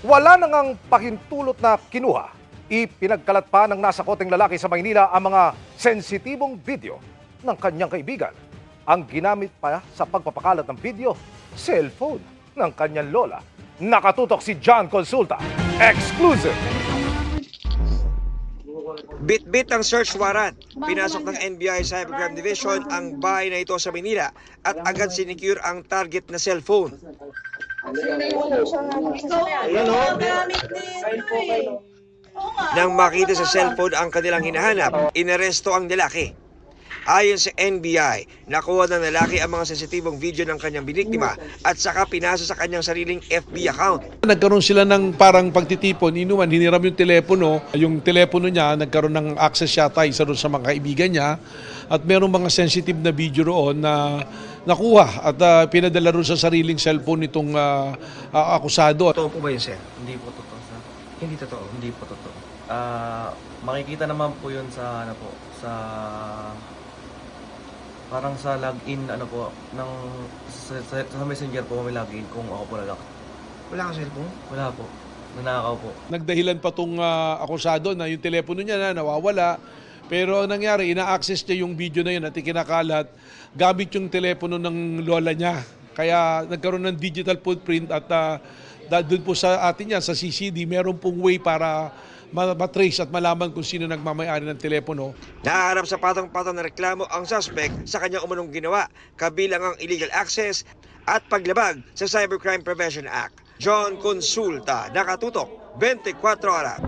Wala nang ang pahintulot na kinuha. Ipinagkalat pa ng nasa koteng lalaki sa Maynila ang mga sensitibong video ng kanyang kaibigan. Ang ginamit pa sa pagpapakalat ng video, cellphone ng kanyang lola. Nakatutok si John Consulta. Exclusive! Bit-bit ang search warrant. Pinasok ng NBI Cybercrime Division ang bahay na ito sa Manila at agad sinicure ang target na cellphone. Nang makita sa cellphone ang kanilang hinahanap, inaresto ang lalaki. Ayon sa NBI, nakuha ng lalaki ang mga sensitibong video ng kanyang biniktima at saka pinasa sa kanyang sariling FB account. Nagkaroon sila ng parang pagtitipon, inuman, hiniram yung telepono niya, nagkaroon ng access yata isa doon sa mga kaibigan niya at merong mga sensitive na video roon na nakuha at pinadala roon sa sariling cellphone nitong akusado. Totoo po ba yun, sir? Hindi po totoo, sir. Hindi totoo. Hindi po totoo. Makikita naman po yun sa parang sa login ng sa Messenger po may login kung ako po lalaki. Wala kang cellphone? Wala po. Nanakaw po. Nagdahilan pa tong akusado na yung telepono niya na nawawala. Pero ang nangyari, ina-access niya yung video na yun at ikinakalat gamit yung telepono ng lola niya. Kaya nagkaroon ng digital footprint at doon po sa atin yan, sa CCD, meron pong way para matrace at malaman kung sino nagmamayari ng telepono. Naharap sa patong-patong na reklamo ang suspect sa kanyang umunong ginawa, kabilang ang illegal access at paglabag sa Cybercrime Prevention Act. John Consulta, nakatutok, 24 oras.